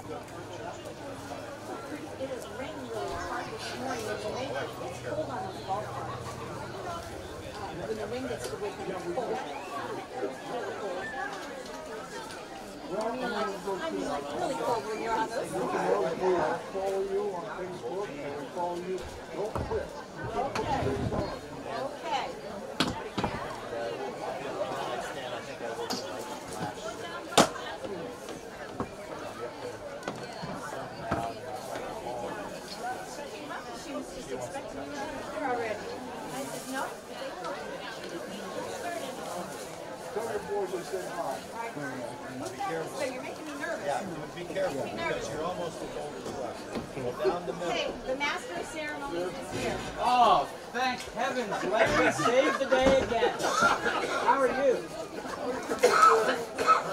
It has rained really hard this morning, and it's cold on the ballpark. When the wind gets to wind, it's cold. It's really cold. I mean, like really cold when you're on those. We follow you on Facebook and we follow you. Don't quit. Okay. Okay. She was just expecting me to be here already. I said, no. Tell your boys I said hi. So you're making me nervous. Yeah, be careful because you're almost as old as us. Go down the middle. Hey, the master of ceremonies is here. Oh, thank heavens. Let me save the day again. How are you?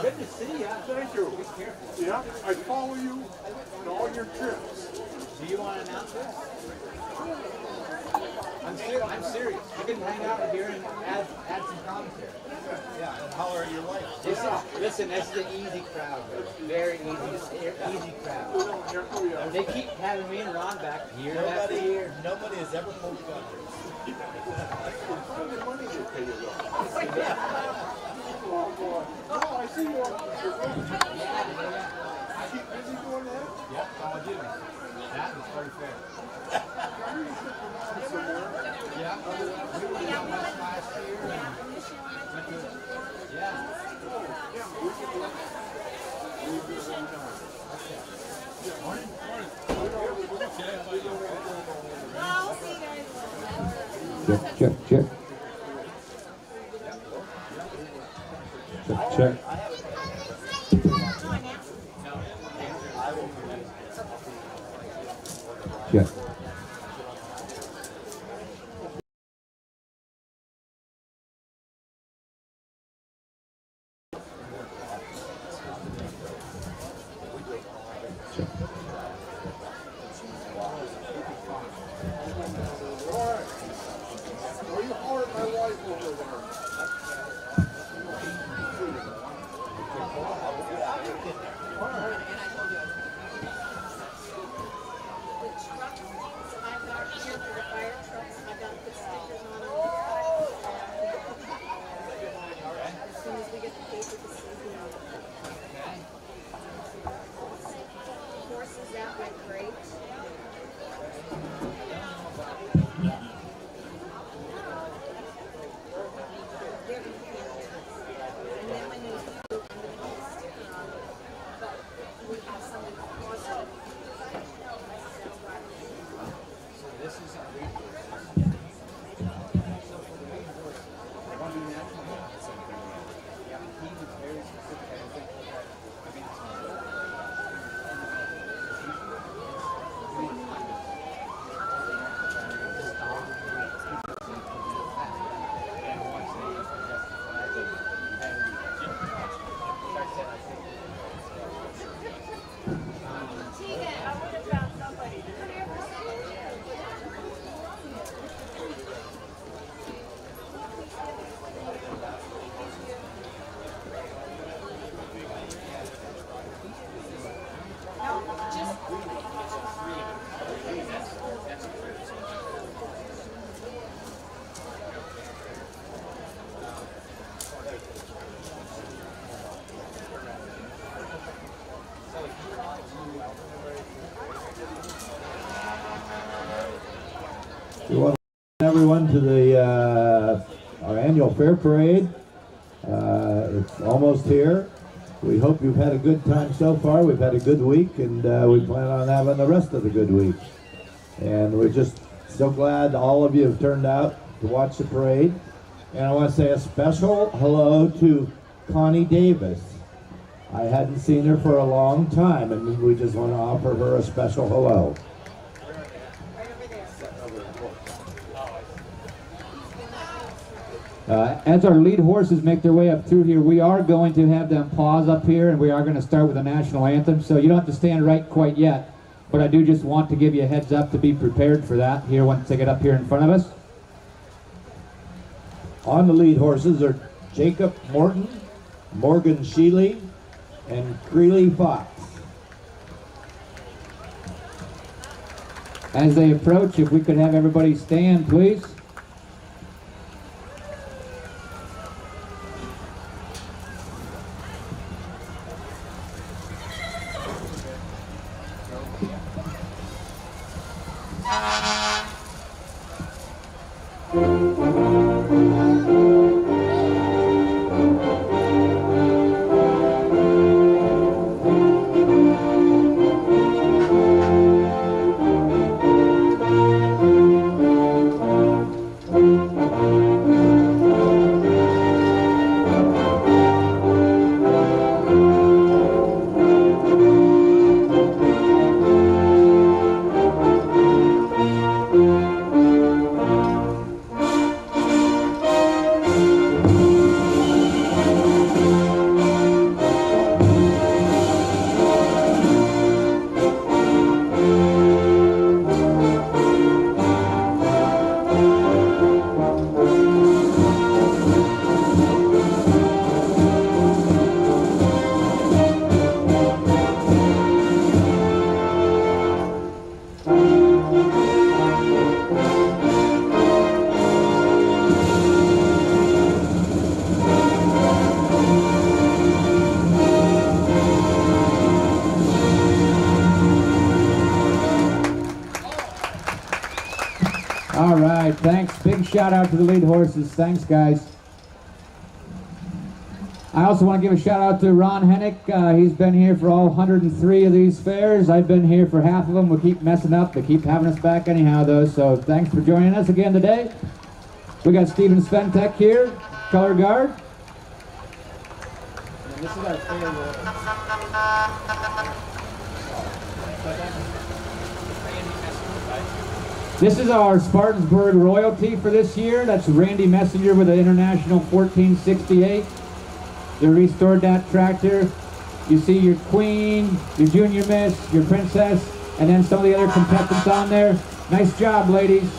Good to see you. Thank you. Be careful. Yeah, I follow you on all your trips. Do you want to announce this? I'm serious. You can hang out here and add some commentary. Yeah, and holler at your wife. Listen, this is an easy crowd. Very easy crowd. They keep having me and Ron back year after year. Nobody has ever pulled guns. How much money they pay you though? Oh boy. Oh, I see you on your road. Keep busy doing that? Yep, all I do. That was very fair. Yeah. We were down last year. Yeah. I'll see you guys. Check. Check. Check. Are you hard my wife over there? We want to welcome everyone to our annual fair parade. It's almost here. We hope you've had a good time so far. We've had a good week, and we plan on having the rest of the good week. And we're just so glad all of you have turned out to watch the parade. And I want to say a special hello to Connie Davis. I hadn't seen her for a long time, and we just want to offer her a special hello. As our lead horses make their way up through here, we are going to have them pause up here, and we are going to start with the national anthem. So you don't have to stand right quite yet, but I do just want to give you a heads up to be prepared for that here once they get up here in front of us. On the lead horses are Jacob Morton, Morgan Sheely, and Greeley Fox. As they approach, if we could have everybody stand, please. All right, thanks. Big shout out to the lead horses. Thanks, guys. I also want to give a shout out to Ron Hennick. He's been here for all 103 of these fairs. I've been here for half of them. We keep messing up. They keep having us back anyhow, though. So thanks for joining us again today. We got Steven Sventek here, color guard. And this is our fair. This is our Spartanburg royalty for this year. That's Randy Messenger with the International 1468. They restored that tractor. You see your queen, your junior miss, your princess, and then some of the other contestants on there. Nice job, ladies.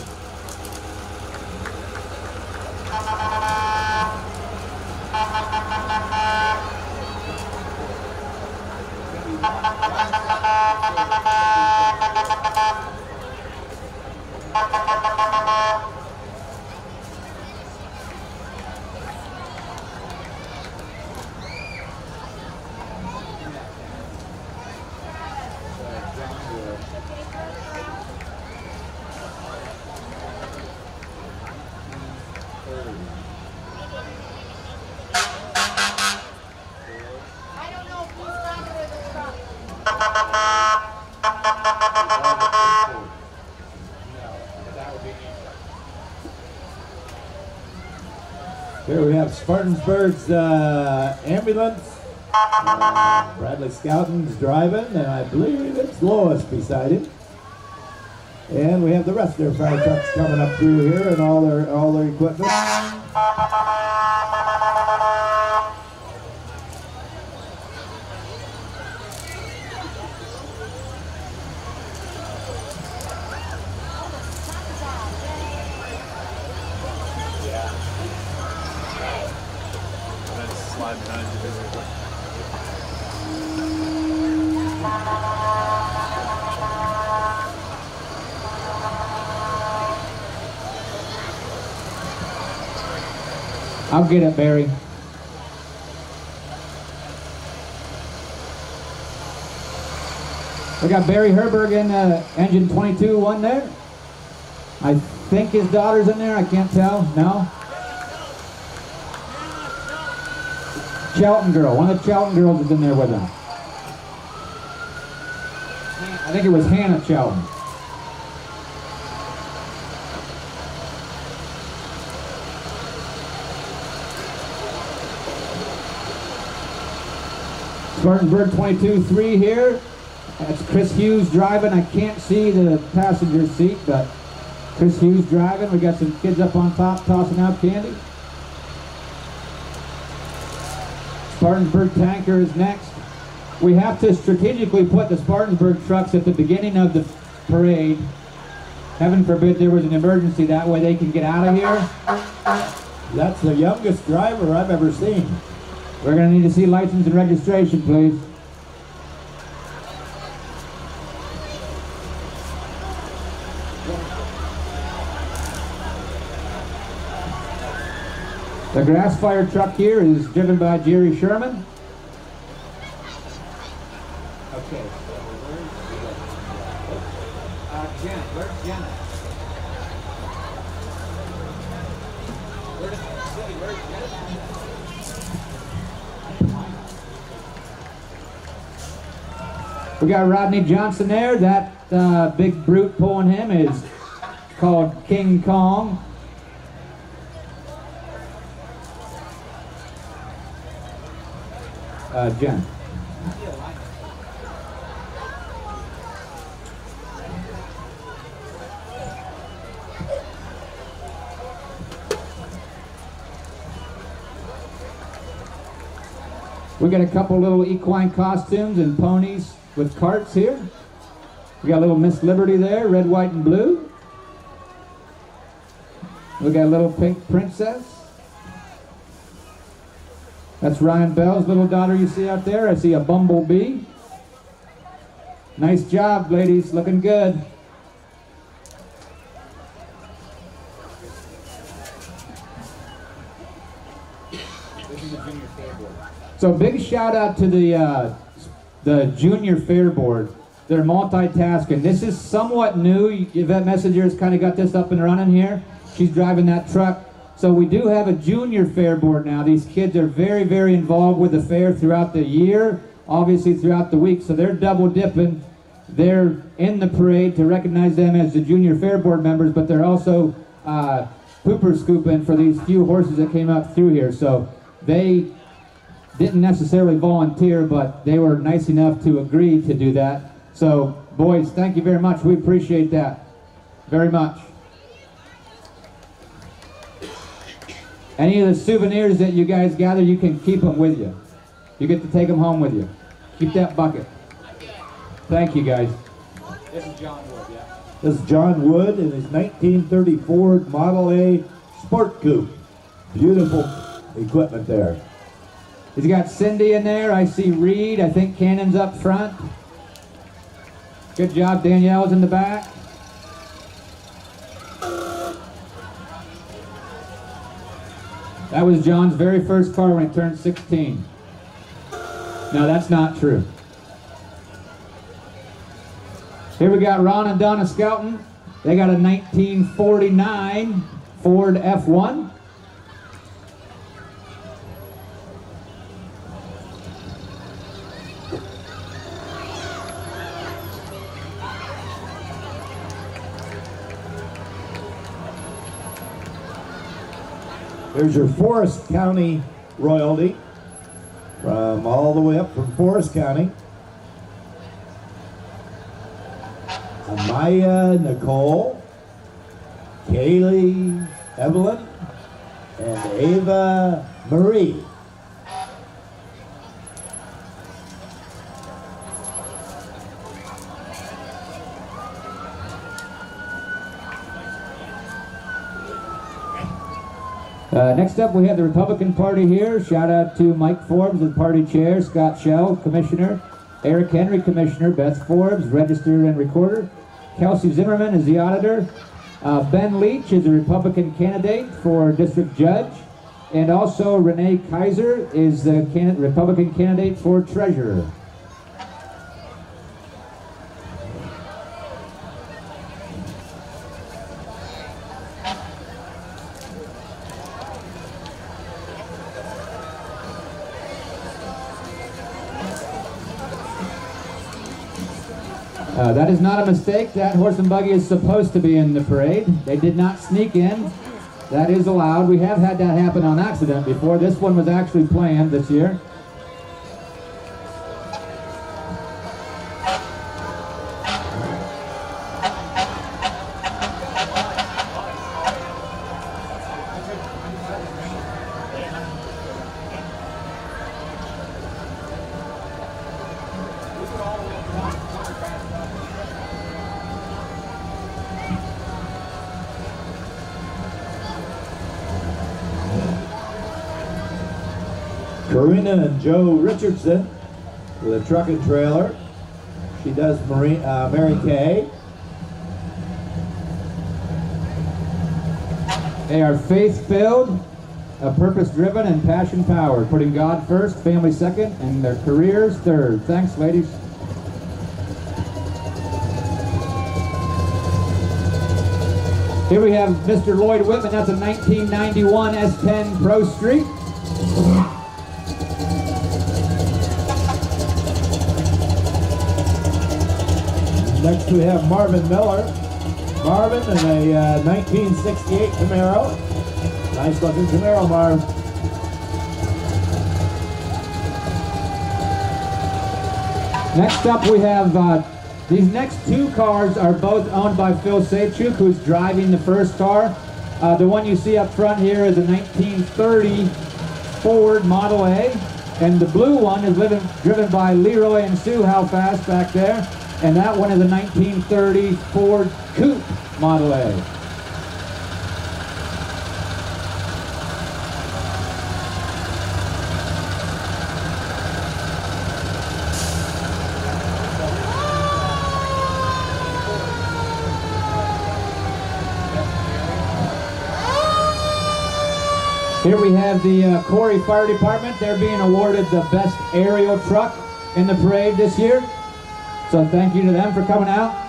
Here we have Spartanburg's ambulance. Bradley Scouten's driving, and I believe it's Lois beside him. And we have the rest of their fire trucks coming up through here and all their equipment. Slide behind you. I'll get it, Barry. We got Barry Herberg in engine 22-1 there. I think his daughter's in there. I can't tell. No? Chelton girl. One of the Chelton girls is in there with him. I think it was Hannah Chelton. Spartanburg 22-3 here. That's Chris Hughes driving. I can't see the passenger seat, but Chris Hughes driving. We got some kids up on top tossing out candy. Spartanburg tanker is next. We have to strategically put the Spartanburg trucks at the beginning of the parade. Heaven forbid there was an emergency, that way they can get out of here. That's the youngest driver I've ever seen. We're going to need to see license and registration, please. The grass fire truck here is driven by Jerry Sherman. Okay. Jen, where's Jenna? We got Rodney Johnson there. That big brute pulling him is called King Kong. Jen. We got a couple little equine costumes and ponies with carts here. We got a little Miss Liberty there, red, white, and blue. We got a little pink princess. That's Ryan Bell's little daughter you see out there. I see a bumblebee. Nice job, ladies, looking good. So big shout out to the Junior Fair Board. They're multitasking. This is somewhat new. Yvette Messenger's kind of got this up and running here. She's driving that truck. So we do have a Junior Fair Board now. These kids are very, very involved with the fair throughout the year, obviously throughout the week. So they're double dipping. They're in the parade to recognize them as the Junior Fair Board members, but they're also pooper scooping for these few horses that came up through here. So they didn't necessarily volunteer, but they were nice enough to agree to do that. So, boys, thank you very much. We appreciate that very much. Any of the souvenirs that you guys gather, you can keep them with you. You get to take them home with you. Keep that bucket. Thank you, guys. This is John Wood, yeah. This is John Wood in his 1930 Ford Model A Sport Coupe. Beautiful equipment there. He's got Cindy in there. I see Reed. I think Cannon's up front. Good job. Danielle's in the back. That was John's very first car when he turned 16. No, that's not true. Here we got Ron and Donna Skelton. They got a 1949 Ford F1. There's your Forest County royalty, from all the way up from Forest County. Amaya, Nicole, Kaylee, Evelyn, and Ava Marie. Next up, we have the Republican Party here. Shout out to Mike Forbes, the party chair, Scott Shell, commissioner, Eric Henry, commissioner, Beth Forbes, register and recorder, Kelsey Zimmerman is the auditor, Ben Leach is a Republican candidate for district judge, and also Renee Kaiser is the Republican candidate for treasurer. That is not a mistake. That horse and buggy is supposed to be in the parade. They did not sneak in. That is allowed. We have had that happen on accident before. This one was actually planned this year. Karina and Joe Richardson with a truck and trailer. She does Mary Kay. They are faith-filled. purpose-driven and passion-powered, putting God first, family second, and their careers third. Thanks, ladies. Here we have Mr. Lloyd Whitman. That's a 1991 S10 Pro Street. Next we have Marvin Miller. Marvin in a 1968 Camaro. Nice looking Camaro, Marv. Next up we have, these next two cars are both owned by Phil Sachuk, who's driving the first car. The one you see up front here is a 1930 Ford Model A, and the blue one is driven by Leroy and Sue Howfast back there, and that one is a 1930 Ford Coupe Model A. Here we have the Corey Fire Department. They're being awarded the best aerial truck in the parade this year. So thank you to them for coming out.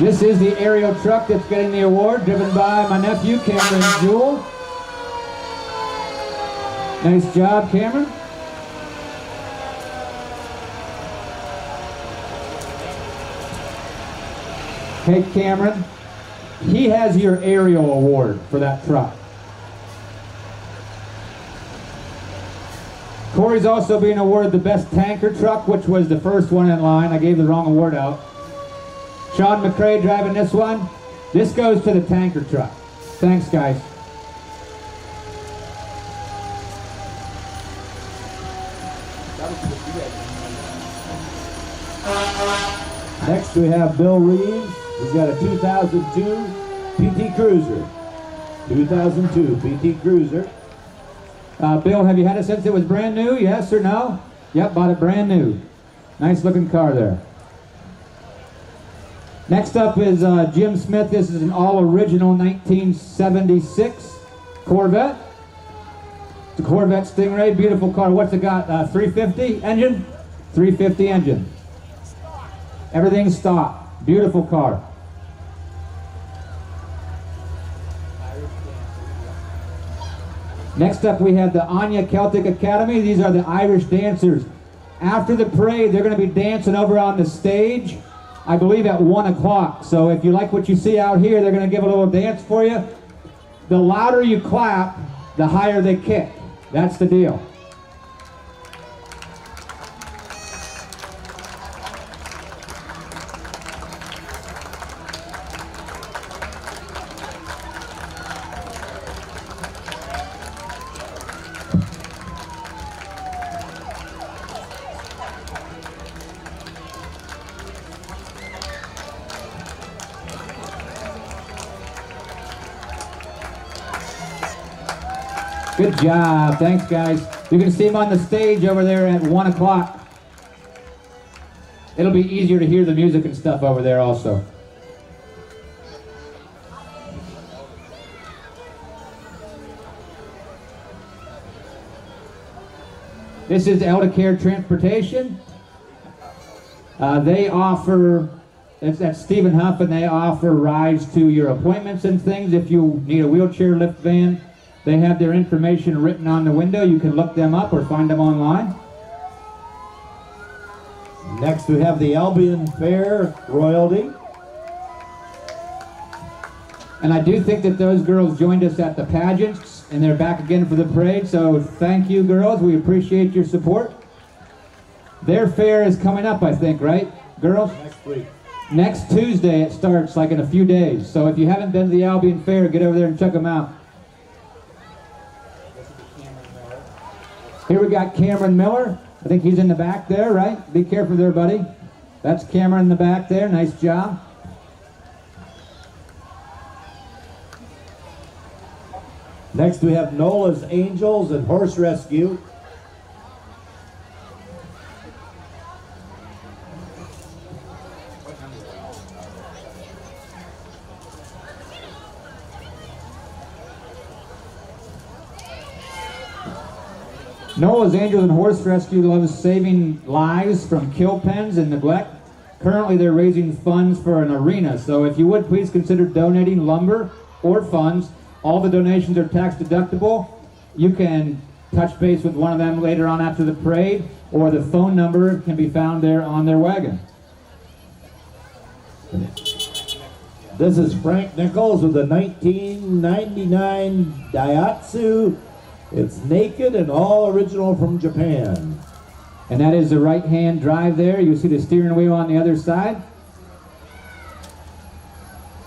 This is the aerial truck that's getting the award, driven by my nephew, Cameron Jewell. Nice job, Cameron. Hey, Cameron, he has your aerial award for that truck. Corey's also being awarded the best tanker truck, which was the first one in line. I gave the wrong award out. Sean McCrae driving this one. This goes to the tanker truck. Thanks, guys. Next we have Bill Reeves. He's got a 2002 PT Cruiser. 2002 PT Cruiser. Bill, have you had it since it was brand new? Yes or no? Yep, bought it brand new. Nice looking car there. Next up is Jim Smith. This is an all-original 1976 Corvette. It's a Corvette Stingray, beautiful car. What's it got? 350 engine? 350 engine. Everything's stock. Beautiful car. Next up we have the Anya Celtic Academy. These are the Irish dancers. After the parade, they're going to be dancing over on the stage, I believe at 1 o'clock. So if you like what you see out here, they're going to give a little dance for you. The louder you clap, the higher they kick. That's the deal. Good job. Thanks, guys. You can see them on the stage over there at 1 o'clock. It'll be easier to hear the music and stuff over there also. This is Eldercare Transportation. They offer, it's at Stephen Huff, and they offer rides to your appointments and things. If you need a wheelchair lift van, they have their information written on the window. You can look them up or find them online. Next we have the Albion Fair Royalty. And I do think that those girls joined us at the pageants, and they're back again for the parade, so thank you, girls. We appreciate your support. Their fair is coming up, I think, right, girls? Next week. Next Tuesday it starts, like in a few days. So if you haven't been to the Albion Fair, get over there and check them out. Here we got Cameron Miller. I think he's in the back there, right? Be careful there, buddy. That's Cameron in the back there. Nice job. Next we have Nola's Angels and Horse Rescue. Nola's Angels and Horse Rescue loves saving lives from kill pens and neglect. Currently they're raising funds for an arena, so if you would please consider donating lumber or funds. All the donations are tax deductible. You can touch base with one of them later on after the parade, or the phone number can be found there on their wagon. This is Frank Nichols with the 1999 Daihatsu. It's naked and all original from Japan. And that is the right-hand drive there. You see the steering wheel on the other side.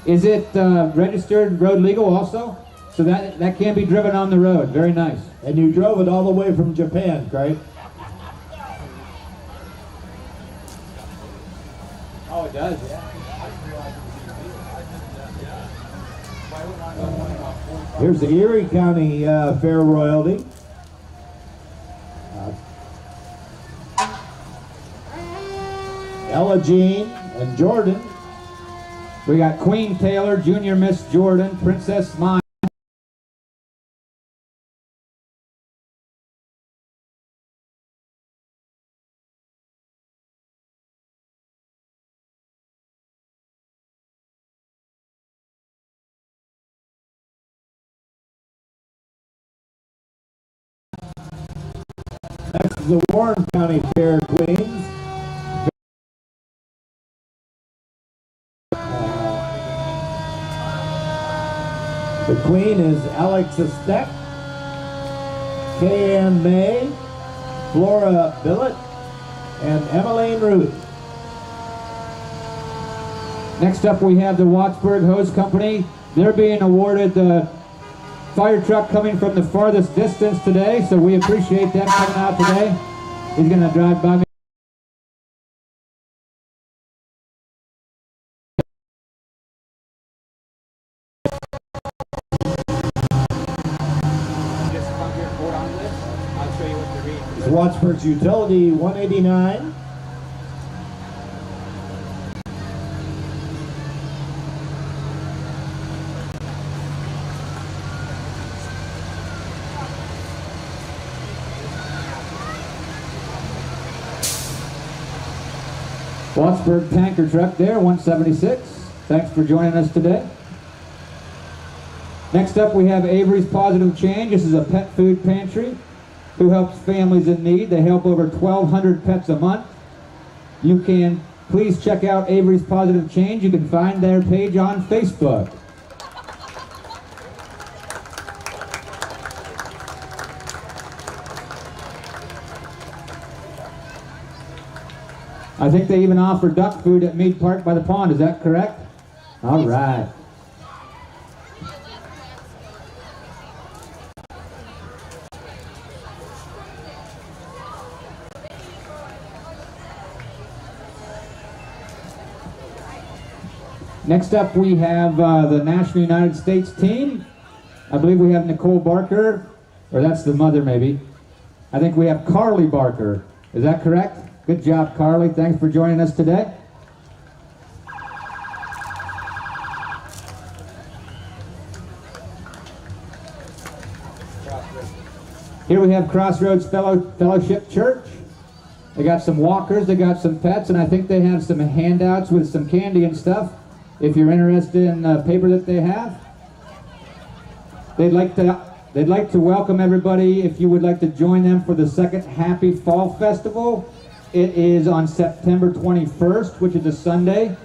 Is it registered road legal also? So that can be driven on the road. Very nice. And you drove it all the way from Japan, Craig? Oh, it does, yeah. Here's the Erie County Fair royalty. Ella Jean and Jordan. We got Queen Taylor, Junior Miss Jordan, Princess Smile. Next is the Warren County Fair Queens. The Queen is Alex Estek, Kay-Ann May, Flora Billett, and Emmeline Ruth. Next up we have the Wattsburg Hose Company. They're being awarded the fire truck coming from the farthest distance today, so we appreciate them coming out today. He's going to drive by me. Just come here and hold on to this. I'll show you what to read. It's Wattsburg's Utility 189. Wattsburg tanker truck there, 176. Thanks for joining us today. Next up we have Avery's Positive Change. This is a pet food pantry who helps families in need. They help over 1,200 pets a month. You can please check out Avery's Positive Change. You can find their page on Facebook. I think they even offer duck food at Mead Park by the Pond. Is that correct? All right. Next up we have the National United States team. I believe we have Nicole Barker, or that's the mother maybe. I think we have Carly Barker. Is that correct? Good job, Carly. Thanks for joining us today. Here we have Crossroads Fellowship Church. They got some walkers, they got some pets, and I think they have some handouts with some candy and stuff. If you're interested in the paper that they have, they'd like to welcome everybody. If you would like to join them for the second Happy Fall Festival, it is on September 21st, which is a Sunday,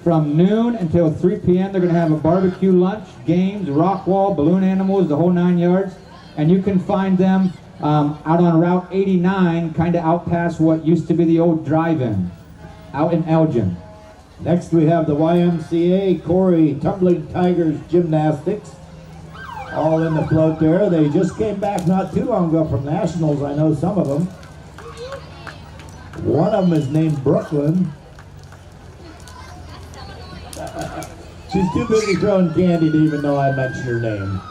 from noon until 3 p.m. They're going to have a barbecue lunch, games, rock wall, balloon animals, the whole 9 yards, and you can find them out on Route 89, kind of out past what used to be the old drive-in, out in Elgin. Next we have the YMCA Corey Tumbling Tigers Gymnastics. All in the float there. They just came back not too long ago from Nationals. I know some of them. One of them is named Brooklyn. She's too busy throwing candy to even know I mentioned her name.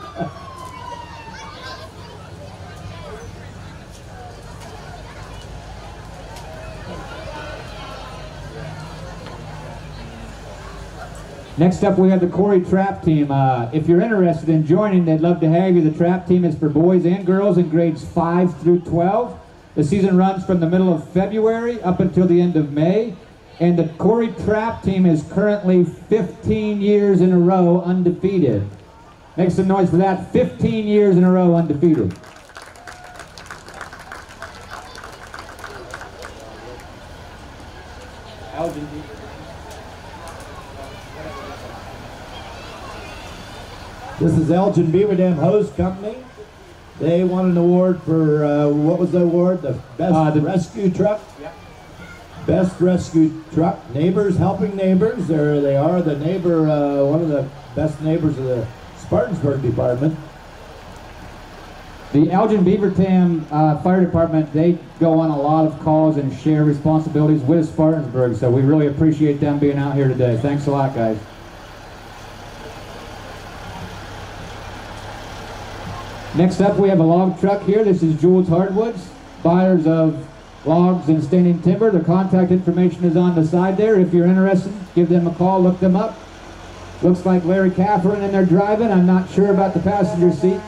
Next up, we have the Corey Trap Team. If you're interested in joining, they'd love to have you. The Trap Team is for boys and girls in grades 5 through 12. The season runs from the middle of February up until the end of May. And the Corey Trap Team is currently 15 years in a row undefeated. Make some noise for that. 15 years in a row undefeated. This is Elgin Beaver Dam Hose Company. They won an award for, what was the award? The best rescue truck? Yep. Best rescue truck. Neighbors helping neighbors. They are the neighbor, one of the best neighbors of the Spartanburg department. The Elgin Beaver Dam Fire Department, they go on a lot of calls and share responsibilities with Spartanburg, so we really appreciate them being out here today. Thanks a lot, guys. Next up, we have a log truck here. This is Jules Hardwoods, buyers of logs and standing timber. Their contact information is on the side there. If you're interested, give them a call, look them up. Looks like Larry Catherine in there driving. I'm not sure about the passenger seat.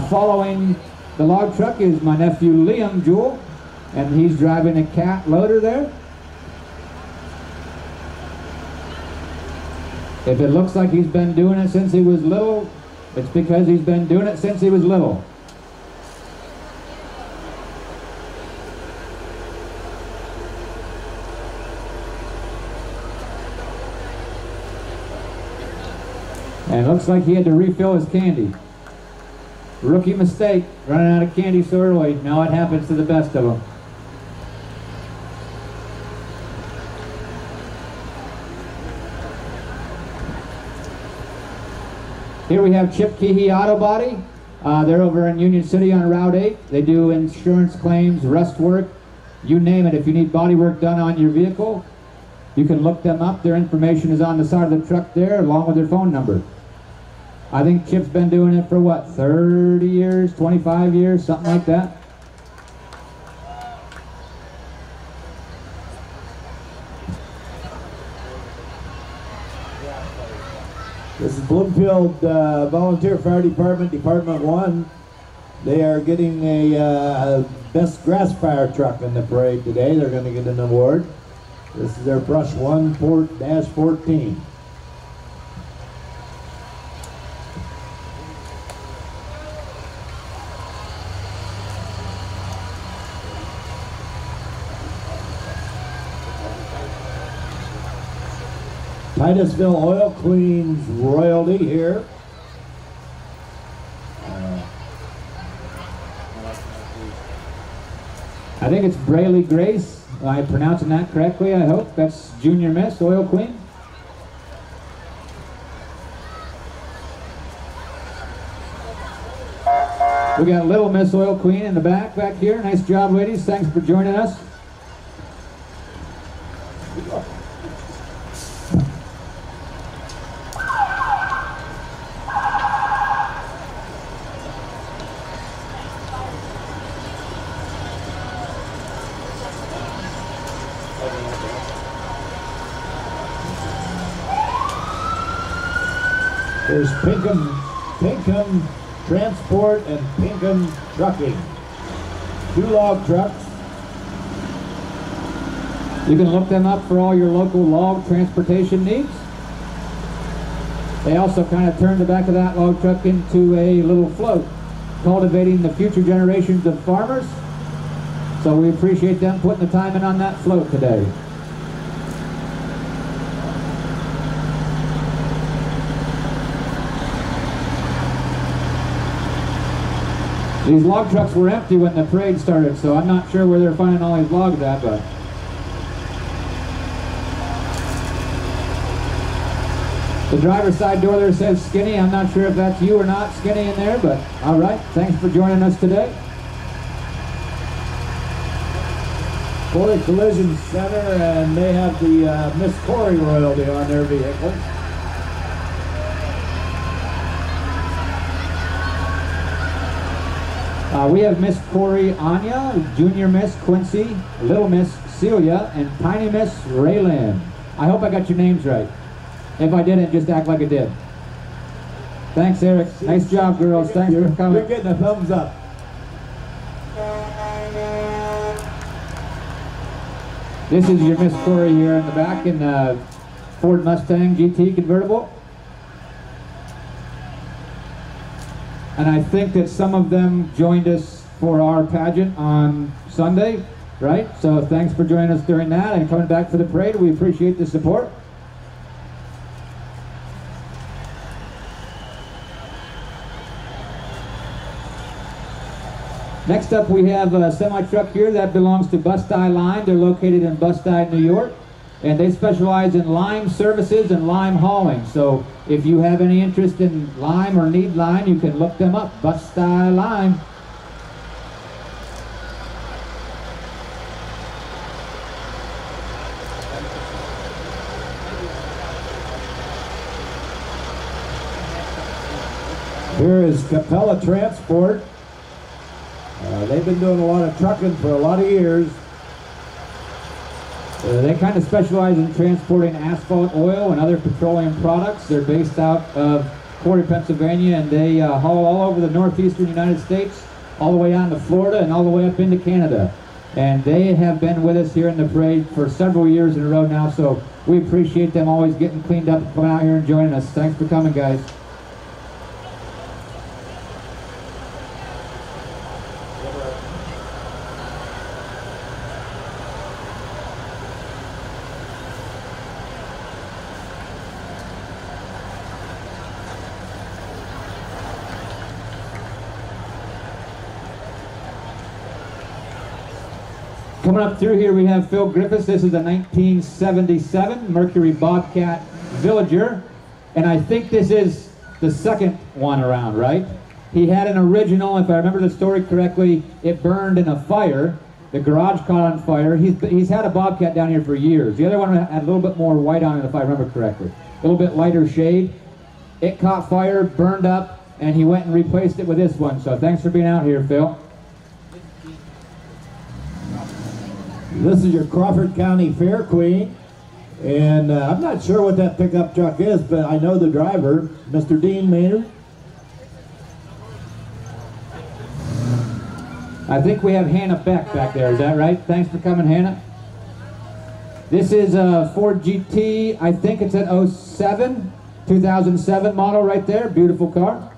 Following the log truck is my nephew Liam Jewell, and he's driving a cat loader there. If it looks like he's been doing it since he was little, it's because he's been doing it since he was little. And it looks like he had to refill his candy. Rookie mistake, running out of candy so early. Now it happens to the best of them. Here we have Chip Kehee Auto Body. They're over in Union City on Route 8. They do insurance claims, rust work, you name it. If you need body work done on your vehicle, you can look them up. Their information is on the side of the truck there, along with their phone number. I think Chip's been doing it for what, 30 years, 25 years, something like that. This is Bloomfield Volunteer Fire Department, Department 1. They are getting a best grass fire truck in the parade today. They're going to get an award. This is their Brush 1-14. Titusville Oil Cleans royalty here. I think it's Brayley Grace. Am I pronouncing that correctly, I hope? That's Junior Miss Oil Queen. We got Little Miss Oil Queen in the back here. Nice job, ladies. Thanks for joining us. There's Pinkham Transport and Pinkham Trucking. 2 log trucks. You can look them up for all your local log transportation needs. They also kind of turned the back of that log truck into a little float, cultivating the future generations of farmers. So we appreciate them putting the time in on that float today. These log trucks were empty when the parade started, so I'm not sure where they're finding all these logs at, but the driver's side door there says Skinny. I'm not sure if that's you or not, Skinny, in there, but all right. Thanks for joining us today. Corey Collision Center, and they have the Miss Corey royalty on their vehicles. We have Miss Corey Anya, Junior Miss Quincy, Little Miss Celia, and Tiny Miss Raylyn. I hope I got your names right. If I didn't, just act like I did. Thanks, Eric. Nice job, girls. Thanks for You're coming. getting a thumbs up. This is your Miss Corey here in the back in the Ford Mustang GT convertible. And I think that some of them joined us for our pageant on Sunday, right? So thanks for joining us during that and coming back for the parade. We appreciate the support. Next up, we have a semi-truck here that belongs to Bust-Eye Lime. They're located in Bust-Eye, New York, and they specialize in lime services and lime hauling. So if you have any interest in lime or need lime, you can look them up, Bust-Eye Lime. Here is Capella Transport. They've been doing a lot of trucking for a lot of years. They kind of specialize in transporting asphalt oil and other petroleum products. They're based out of Corey, Pennsylvania, and they haul all over the northeastern United States, all the way down to Florida and all the way up into Canada. And they have been with us here in the parade for several years in a row now, so we appreciate them always getting cleaned up and coming out here and joining us. Thanks for coming, guys. Coming up through here, we have Phil Griffiths. This is a 1977 Mercury Bobcat Villager, and I think this is the second one around, right? He had an original, if I remember the story correctly, it burned in a fire. The garage caught on fire. He's had a Bobcat down here for years. The other one had a little bit more white on it, if I remember correctly. A little bit lighter shade. It caught fire, burned up, and he went and replaced it with this one. So thanks for being out here, Phil. This is your Crawford County Fair Queen, and I'm not sure what that pickup truck is, but I know the driver, Mr. Dean Maynard. I think we have Hannah Beck back there, is that right? Thanks for coming, Hannah. This is a Ford GT, I think it's an 07, 2007 model right there, beautiful car.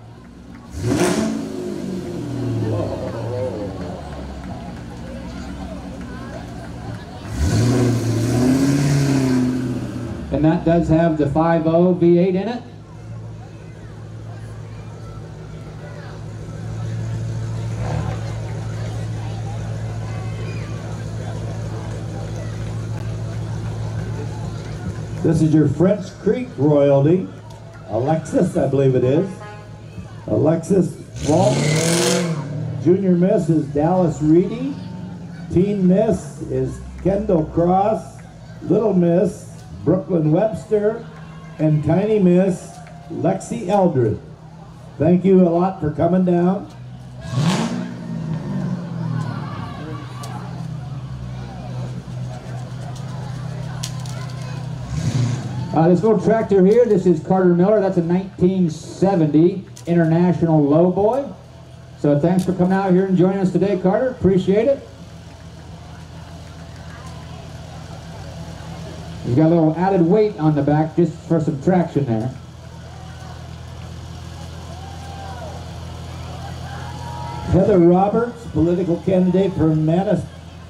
And that does have the 5.0 V8 in it. This is your French Creek royalty, Alexis, I believe it is. Alexis Walt. Junior Miss is Dallas Reedy. Teen Miss is Kendall Cross. Little Miss Brooklyn Webster, and Tiny Miss Lexi Eldred. Thank you a lot for coming down. This little tractor here, this is Carter Miller. That's a 1970 International Lowboy. So thanks for coming out here and joining us today, Carter. Appreciate it. He's got a little added weight on the back just for some traction there. Heather Roberts, political candidate for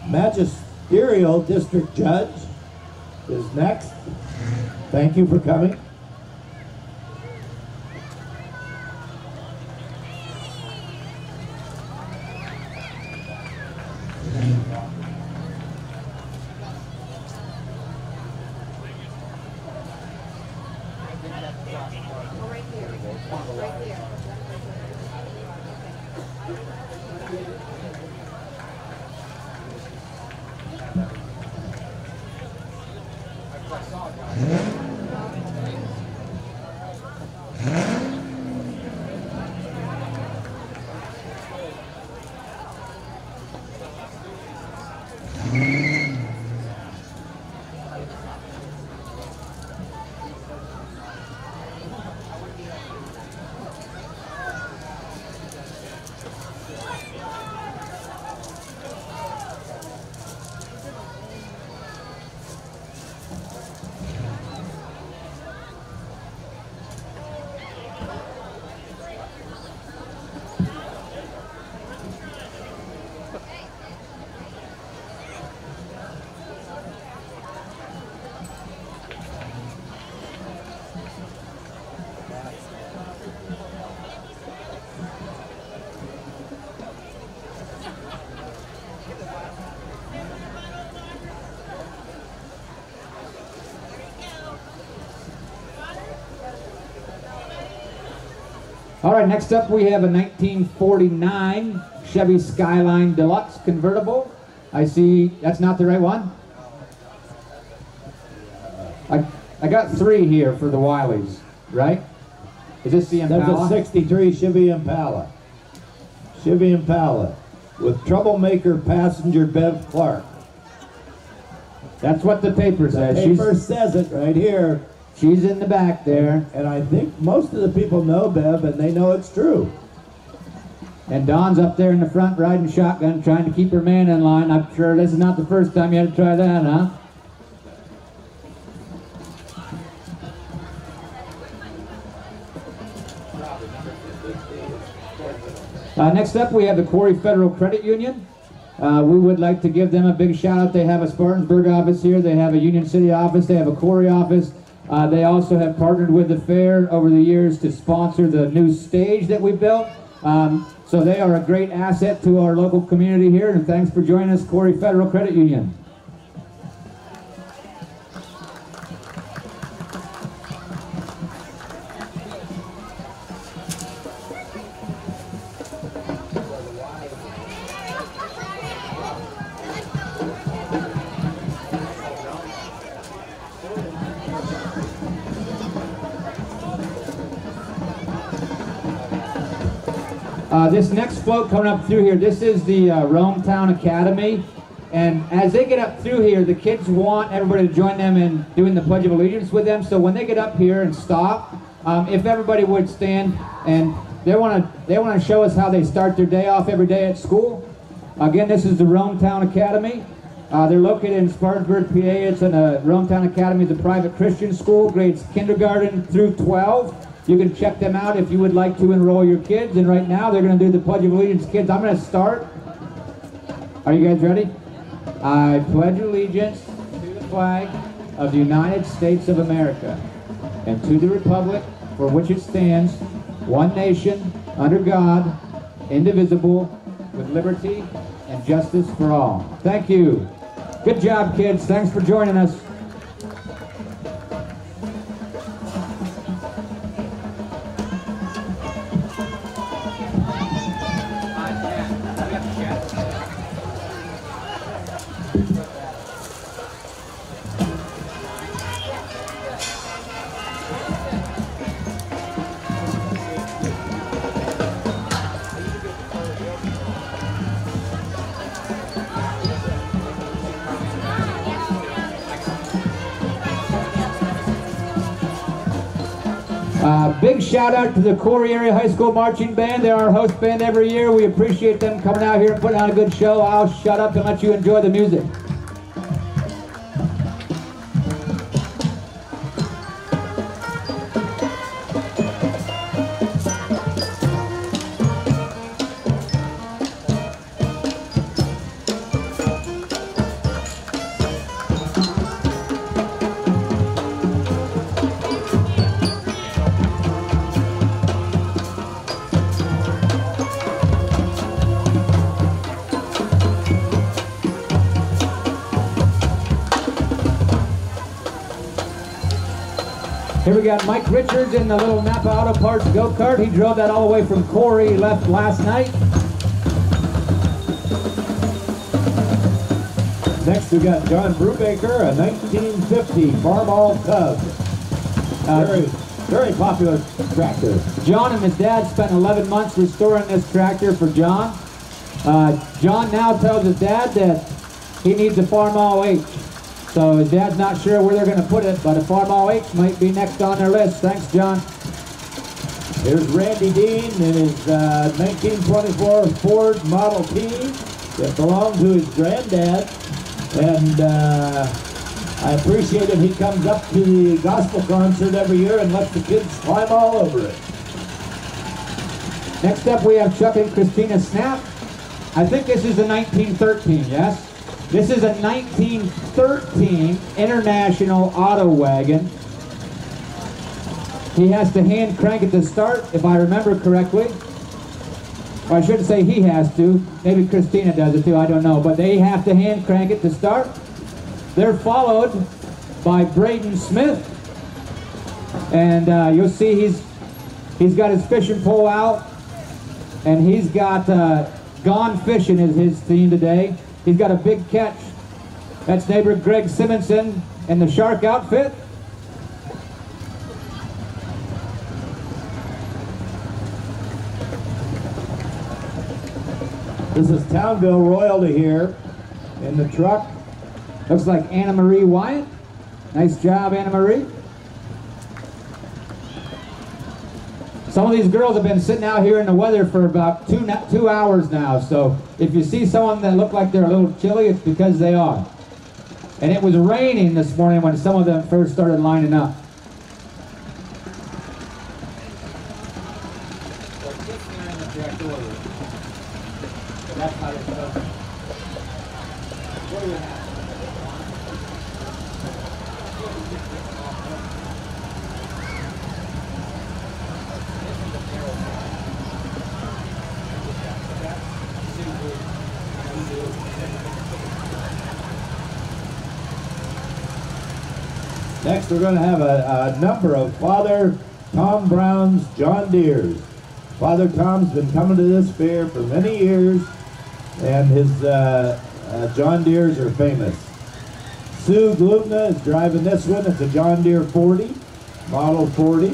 Magisterial District Judge, is next. Thank you for coming. All right, next up we have a 1949 Chevy Skyline Deluxe convertible. I see, that's not the right one? I got 3 here for the Wileys, right? Is this the Impala? That's a 63 Chevy Impala. Chevy Impala with troublemaker passenger Bev Clark. That's what the paper says. Paper says it right here. She's in the back there. And I think most of the people know Bev and they know it's true. And Dawn's up there in the front riding shotgun trying to keep her man in line. I'm sure this is not the first time you had to try that, huh? Next up we have the Quarry Federal Credit Union. We would like to give them a big shout out. They have a Spartanburg office here. They have a Union City office. They have a Quarry office. They also have partnered with the fair over the years to sponsor the new stage that we built. So they are a great asset to our local community here, and thanks for joining us, Quarry Federal Credit Union. This next float coming up through here, this is the Rome Town Academy. And as they get up through here, the kids want everybody to join them in doing the Pledge of Allegiance with them. So when they get up here and stop, if everybody would stand, and they want to show us how they start their day off every day at school. Again, this is the Rome Town Academy. They're located in Spartanburg, PA. It's in Rome Town Academy is a private Christian school, grades kindergarten through 12. You can check them out if you would like to enroll your kids. And right now they're going to do the Pledge of Allegiance. Kids, I'm going to start. Are you guys ready? I pledge allegiance to the flag of the United States of America and to the republic for which it stands, one nation, under God, indivisible, with liberty and justice for all. Thank you. Good job, kids. Thanks for joining us. Big shout out to the Quarry Area High School Marching Band. They're our host band every year. We appreciate them coming out here and putting on a good show. I'll shut up and let you enjoy the music. Here we got Mike Richards in the little Napa Auto Parts go-kart. He drove that all the way from Quarry. He left last night. Next we got John Brubaker, a 1950 Farmall Cub. Very popular tractor. John and his dad spent 11 months restoring this tractor for John. John now tells his dad that he needs a Farmall H. So his dad's not sure where they're going to put it, but a Farmall H might be next on their list. Thanks, John. Here's Randy Dean in his 1924 Ford Model T that belonged to his granddad. And I appreciate it. He comes up to the gospel concert every year and lets the kids climb all over it. Next up we have Chuck and Christina Snap. I think this is a 1913, yes? This is a 1913 International Auto Wagon. He has to hand crank it to start, if I remember correctly. Or I shouldn't say he has to. Maybe Christina does it too, I don't know. But they have to hand crank it to start. They're followed by Braden Smith. And you'll see He's got his fishing pole out, and he's got Gone Fishing is his theme today. He's got a big catch. That's neighbor Greg Simonson and the Shark outfit. This is Townville Royalty here in the truck. Looks like Anna Marie Wyatt. Nice job, Anna Marie. Some of these girls have been sitting out here in the weather for about 2 hours now, so if you see someone that look like they're a little chilly, it's because they are. And it was raining this morning when some of them first started lining up. Next, we're going to have a number of Father Tom Brown's John Deeres. Father Tom's been coming to this fair for many years, and his John Deeres are famous. Sue Glutna is driving this one. It's a John Deere 40, model 40.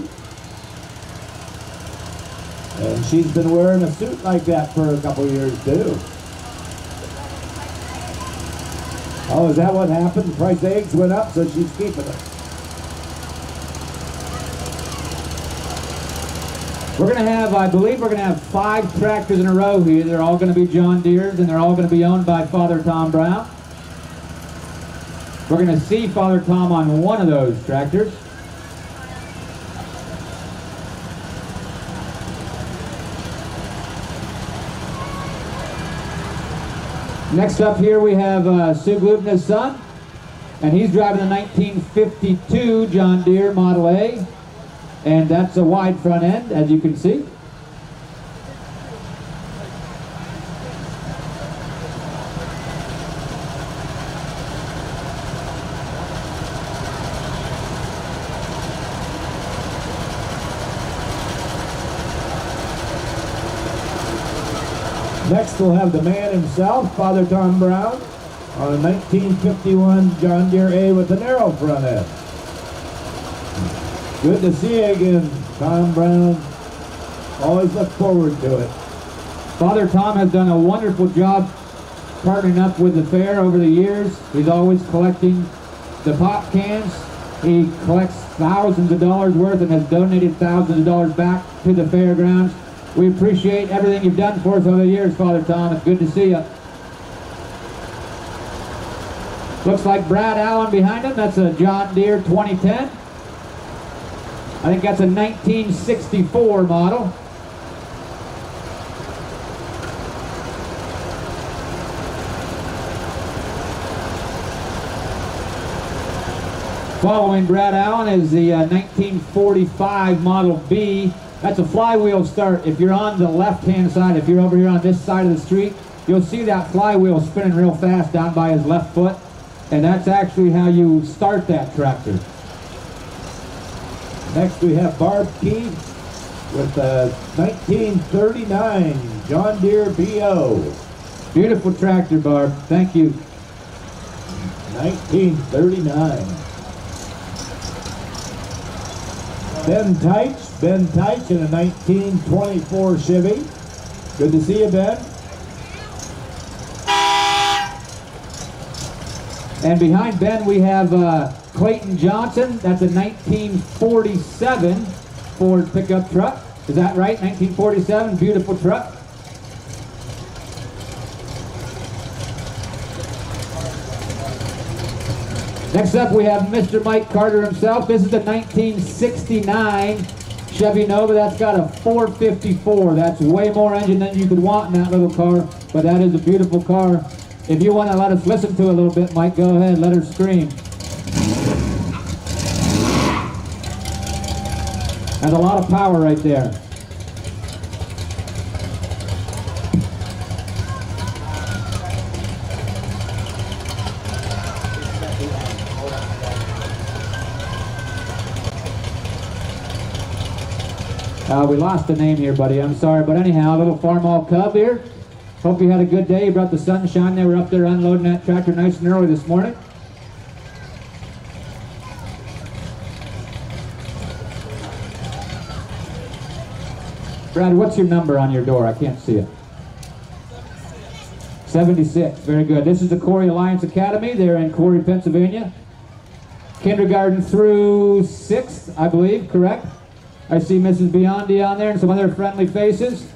And she's been wearing a suit like that for a couple years too. Oh, is that what happened? The price of eggs went up, so she's keeping it. We're going to have, I believe we're going to have 5 tractors in a row here. They're all going to be John Deere's, and they're all going to be owned by Father Tom Brown. We're going to see Father Tom on one of those tractors. Next up here we have Sue Glutna's son, and he's driving the 1952 John Deere Model A. And that's a wide front end, as you can see. Next, we'll have the man himself, Father Tom Brown, on a 1951 John Deere A with a narrow front end. Good to see you again, Tom Brown. Always look forward to it. Father Tom has done a wonderful job partnering up with the fair over the years. He's always collecting the pop cans. He collects thousands of dollars worth and has donated thousands of dollars back to the fairgrounds. We appreciate everything you've done for us over the years, Father Tom. It's good to see you. Looks like Brad Allen behind him. That's a John Deere 2010. I think that's a 1964 model. Following Brad Allen is the 1945 Model B. That's a flywheel start. If you're on the left-hand side, if you're over here on this side of the street, you'll see that flywheel spinning real fast down by his left foot. And that's actually how you start that tractor. Next, we have Barb Key with a 1939 John Deere BO. Beautiful tractor, Barb. Thank you. 1939. Ben Teich in a 1924 Chevy. Good to see you, Ben. And behind Ben we have Clayton Johnson. That's a 1947 Ford pickup truck. Is that right? 1947, beautiful truck. Next up we have Mr. Mike Carter himself. This is the 1969 Chevy Nova. That's got a 454. That's way more engine than you could want in that little car, but that is a beautiful car. If you want to let us listen to it a little bit, Mike, go ahead, let her scream. Has a lot of power right there. We lost the name here, buddy. I'm sorry. But anyhow, a little Farmall Cub here. Hope you had a good day. You brought the sunshine. They were up there unloading that tractor nice and early this morning. Brad, what's your number on your door? I can't see it. 76. Very good. This is the Corey Alliance Academy. They're in Corey, Pennsylvania. Kindergarten through 6th, I believe, correct? I see Mrs. Biondi on there and some other friendly faces.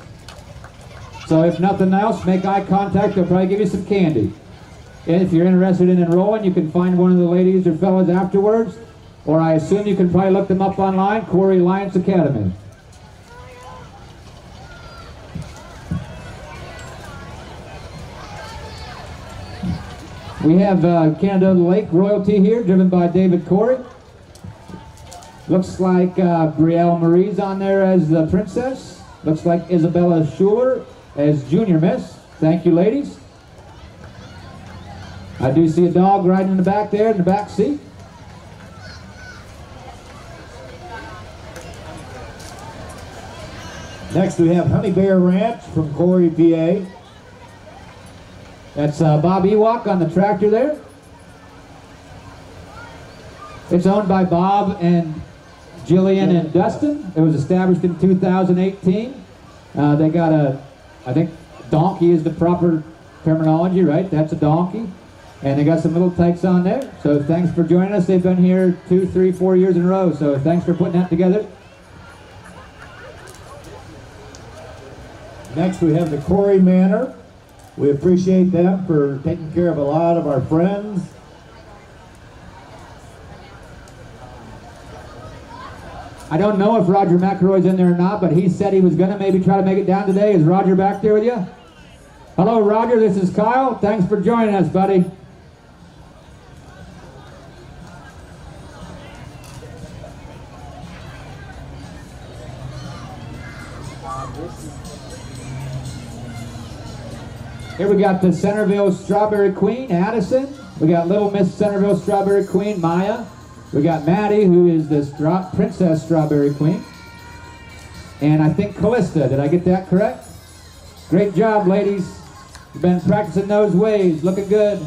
So if nothing else, make eye contact. They'll probably give you some candy. And if you're interested in enrolling, you can find one of the ladies or fellas afterwards. Or I assume you can probably look them up online, Corey Alliance Academy. We have Canada Lake royalty here, driven by David Corey. Looks like Brielle Marie's on there as the princess. Looks like Isabella Schuler as junior miss. Thank you, ladies. I do see a dog riding in the back there, in the back seat. Next we have Honey Bear Ranch from Corey, PA. That's Bob Ewok on the tractor there. It's owned by Bob and Jillian and Dustin. It was established in 2018. They got a, I think donkey is the proper terminology, right? That's a donkey. And they got some little tykes on there. So thanks for joining us. They've been here 2, 3, 4 years in a row. So thanks for putting that together. Next we have the Corey Manor. We appreciate them for taking care of a lot of our friends. I don't know if Roger McElroy's in there or not, but he said he was going to maybe try to make it down today. Is Roger back there with you? Hello, Roger. This is Kyle. Thanks for joining us, buddy. Here we got the Centerville Strawberry Queen, Addison. We got Little Miss Centerville Strawberry Queen, Maya. We got Maddie, who is the Princess Strawberry Queen. And I think Callista. Did I get that correct? Great job, ladies. You've been practicing those waves. Looking good.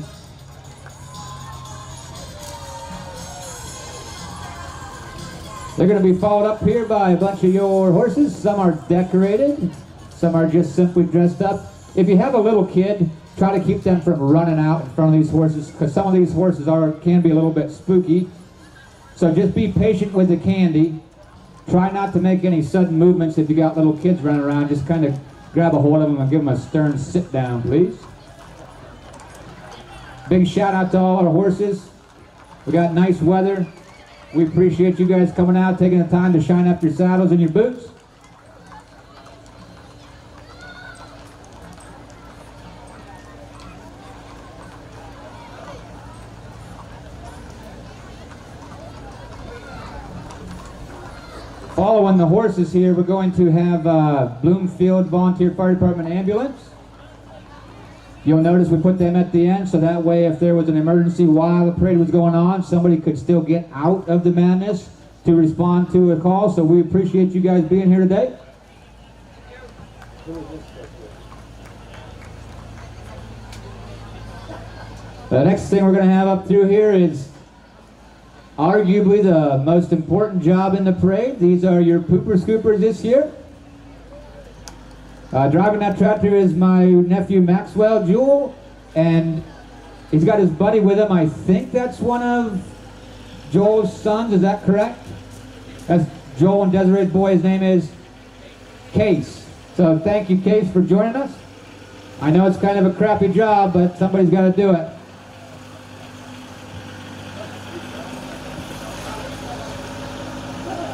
They're going to be followed up here by a bunch of your horses. Some are decorated. Some are just simply dressed up. If you have a little kid, try to keep them from running out in front of these horses, because some of these horses can be a little bit spooky. So just be patient with the candy. Try not to make any sudden movements if you got little kids running around. Just kind of grab a hold of them and give them a stern sit down, please. Big shout out to all our horses. We got nice weather. We appreciate you guys coming out, taking the time to shine up your saddles and your boots. Following the horses here, we're going to have Bloomfield Volunteer Fire Department Ambulance. You'll notice we put them at the end, so that way if there was an emergency while the parade was going on, somebody could still get out of the madness to respond to a call. So we appreciate you guys being here today. The next thing we're going to have up through here is arguably the most important job in the parade. These are your pooper scoopers this year. Driving that tractor is my nephew Maxwell Jewell, and he's got his buddy with him. I think that's one of Joel's sons, is that correct? That's Joel and Desiree's boy. His name is Case. So thank you, Case, for joining us. I know it's kind of a crappy job, but somebody's got to do it.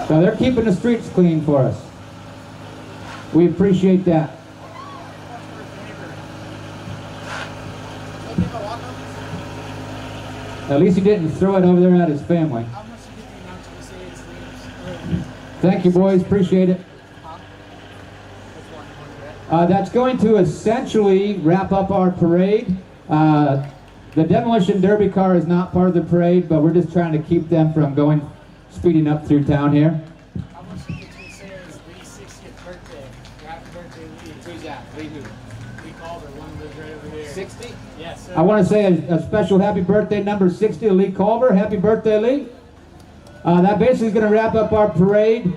So they're keeping the streets clean for us. We appreciate that. At least he didn't throw it over there at his family. Thank you, boys. Appreciate it. That's going to essentially wrap up our parade. The demolition derby car is not part of the parade, but we're just trying to keep them from speeding up through town here. How much did you say is leasing I want to say a special happy birthday, number 60, to Lee Culver. Happy birthday, Lee. That basically is going to wrap up our parade.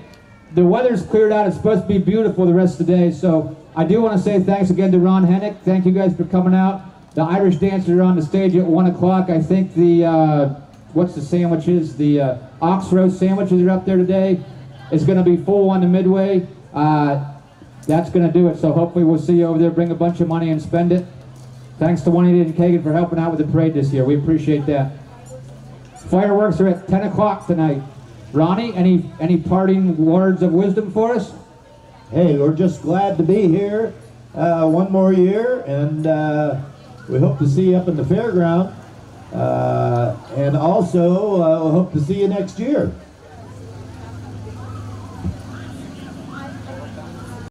The weather's cleared out. It's supposed to be beautiful the rest of the day. So I do want to say thanks again to Ron Hennick. Thank you guys for coming out. The Irish dancers are on the stage at 1 o'clock. I think the, what's the sandwiches? The ox roast sandwiches are up there today. It's going to be full on the midway. That's going to do it. So hopefully we'll see you over there. Bring a bunch of money and spend it. Thanks to 188 and Kagan for helping out with the parade this year. We appreciate that. Fireworks are at 10 o'clock tonight. Ronnie, any parting words of wisdom for us? Hey, we're just glad to be here one more year, and we hope to see you up in the fairground. And also, we hope to see you next year.